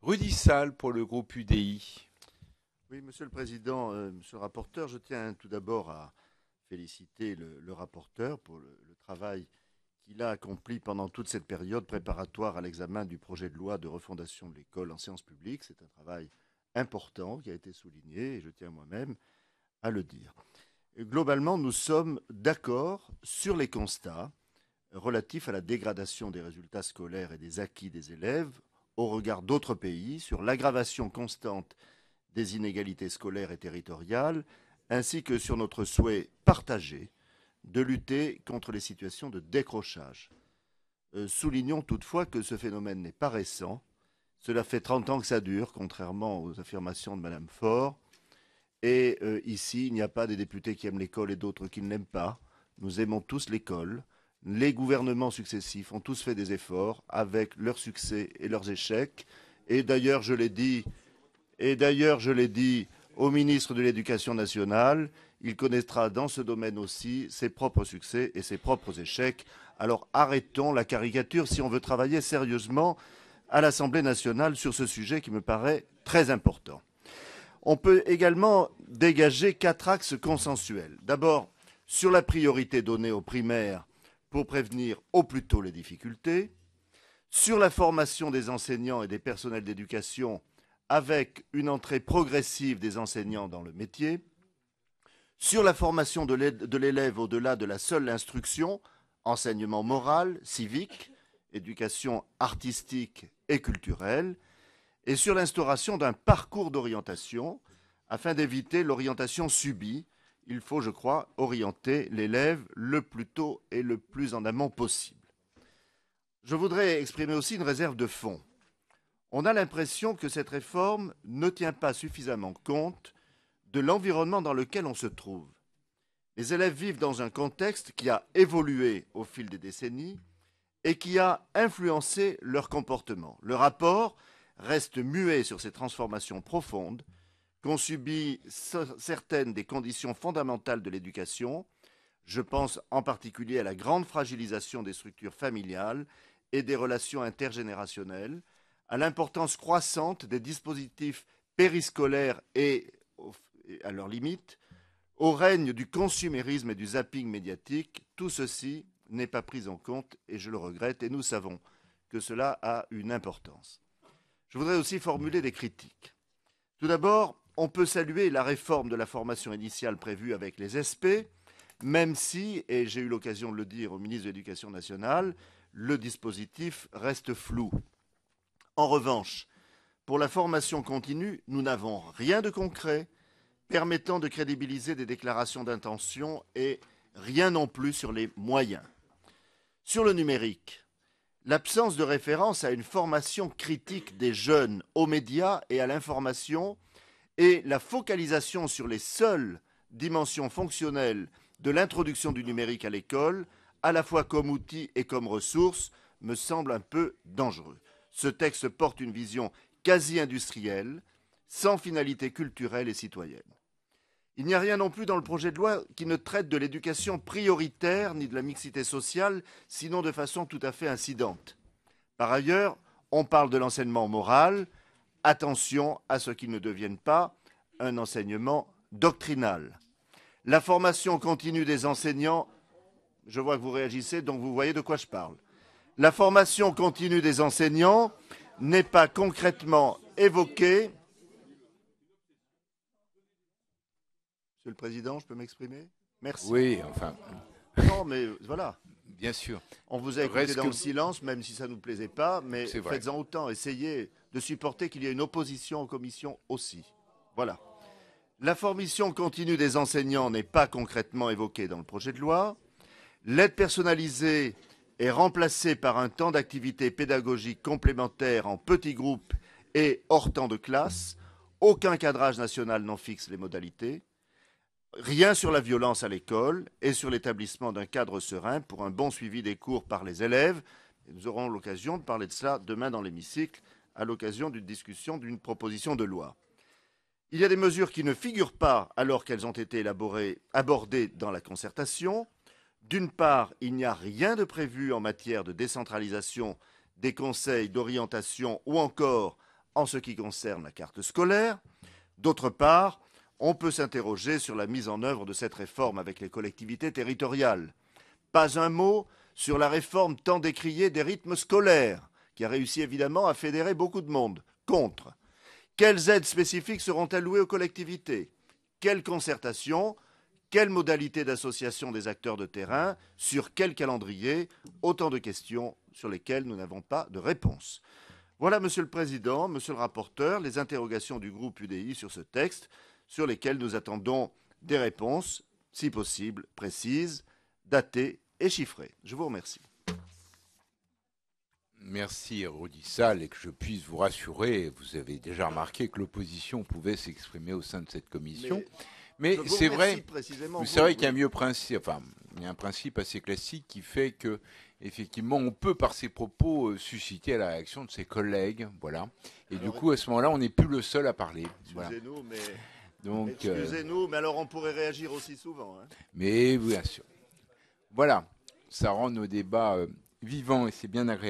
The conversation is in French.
Rudy Sall pour le groupe UDI. Oui, Monsieur le Président, Monsieur le rapporteur, je tiens tout d'abord à féliciter le rapporteur pour le travail qu'il a accompli pendant toute cette période préparatoire à l'examen du projet de loi de refondation de l'école en séance publique. C'est un travail important qui a été souligné et je tiens moi-même à le dire. Globalement, nous sommes d'accord sur les constats relatifs à la dégradation des résultats scolaires et des acquis des élèves au regard d'autres pays, sur l'aggravation constante des inégalités scolaires et territoriales, ainsi que sur notre souhait partagé de lutter contre les situations de décrochage. Soulignons toutefois que ce phénomène n'est pas récent. Cela fait 30 ans que ça dure, contrairement aux affirmations de Madame Faure. Et ici, il n'y a pas des députés qui aiment l'école et d'autres qui ne l'aiment pas. Nous aimons tous l'école. Les gouvernements successifs ont tous fait des efforts avec leurs succès et leurs échecs. Et d'ailleurs, je l'ai dit, au ministre de l'Éducation nationale, il connaîtra dans ce domaine aussi ses propres succès et ses propres échecs. Alors arrêtons la caricature si on veut travailler sérieusement à l'Assemblée nationale sur ce sujet qui me paraît très important. On peut également dégager 4 axes consensuels. D'abord, sur la priorité donnée aux primaires pour prévenir au plus tôt les difficultés, sur la formation des enseignants et des personnels d'éducation avec une entrée progressive des enseignants dans le métier, sur la formation de l'élève au-delà de la seule instruction, enseignement moral, civique, éducation artistique et culturelle, et sur l'instauration d'un parcours d'orientation afin d'éviter l'orientation subie. Il faut, je crois, orienter l'élève le plus tôt et le plus en amont possible. Je voudrais exprimer aussi une réserve de fond. On a l'impression que cette réforme ne tient pas suffisamment compte de l'environnement dans lequel on se trouve. Les élèves vivent dans un contexte qui a évolué au fil des décennies et qui a influencé leur comportement. Le rapport reste muet sur ces transformations profondes qu'ont subies certaines des conditions fondamentales de l'éducation. Je pense en particulier à la grande fragilisation des structures familiales et des relations intergénérationnelles, à l'importance croissante des dispositifs périscolaires et, à leurs limites, au règne du consumérisme et du zapping médiatique. Tout ceci n'est pas pris en compte et je le regrette et nous savons que cela a une importance. Je voudrais aussi formuler des critiques. Tout d'abord, on peut saluer la réforme de la formation initiale prévue avec les SP, même si, et j'ai eu l'occasion de le dire au ministre de l'Éducation nationale, le dispositif reste flou. En revanche, pour la formation continue, nous n'avons rien de concret permettant de crédibiliser des déclarations d'intention et rien non plus sur les moyens. Sur le numérique, l'absence de référence à une formation critique des jeunes aux médias et à l'information et la focalisation sur les seules dimensions fonctionnelles de l'introduction du numérique à l'école, à la fois comme outil et comme ressource, me semble un peu dangereux. Ce texte porte une vision quasi industrielle, sans finalité culturelle et citoyenne. Il n'y a rien non plus dans le projet de loi qui ne traite de l'éducation prioritaire ni de la mixité sociale, sinon de façon tout à fait incidente. Par ailleurs, on parle de l'enseignement moral. Attention à ce qu'il ne devienne pas un enseignement doctrinal. La formation continue des enseignants, je vois que vous réagissez, donc vous voyez de quoi je parle. La formation continue des enseignants n'est pas concrètement évoquée. Monsieur le Président, je peux m'exprimer? Merci. Oui, enfin, Non, mais voilà. bien sûr. On vous a écouté Reste dans que... le silence, même si ça ne nous plaisait pas, mais C'est vrai. faites-en autant. Essayez de supporter qu'il y ait une opposition en commission aussi. Voilà. La formation continue des enseignants n'est pas concrètement évoquée dans le projet de loi. L'aide personnalisée est remplacée par un temps d'activité pédagogique complémentaire en petits groupes et hors temps de classe. Aucun cadrage national n'en fixe les modalités. Rien sur la violence à l'école et sur l'établissement d'un cadre serein pour un bon suivi des cours par les élèves. Et nous aurons l'occasion de parler de cela demain dans l'hémicycle à l'occasion d'une discussion d'une proposition de loi. Il y a des mesures qui ne figurent pas alors qu'elles ont été abordées dans la concertation. D'une part, il n'y a rien de prévu en matière de décentralisation des conseils d'orientation ou encore en ce qui concerne la carte scolaire. D'autre part, on peut s'interroger sur la mise en œuvre de cette réforme avec les collectivités territoriales. Pas un mot sur la réforme tant décriée des rythmes scolaires, qui a réussi évidemment à fédérer beaucoup de monde. Contre. Quelles aides spécifiques seront allouées aux collectivités? Quelle concertation? Quelles modalités d'association des acteurs de terrain? Sur quel calendrier? Autant de questions sur lesquelles nous n'avons pas de réponse. Voilà, Monsieur le Président, Monsieur le rapporteur, les interrogations du groupe UDI sur ce texte, sur lesquelles nous attendons des réponses, si possible, précises, datées et chiffrées. Je vous remercie. Merci, Rudi Sall, et que je puisse vous rassurer, vous avez déjà remarqué que l'opposition pouvait s'exprimer au sein de cette commission. Mais c'est vrai qu'il y a un il y a un principe assez classique qui fait que, effectivement, on peut, par ses propos, susciter la réaction de ses collègues, voilà. Et alors, du coup, à ce moment-là, on n'est plus le seul à parler. Excusez-nous, voilà. Donc, excusez-nous, mais alors on pourrait réagir aussi souvent. Hein. Mais bien sûr. Voilà, ça rend nos débats vivants et c'est bien agréable.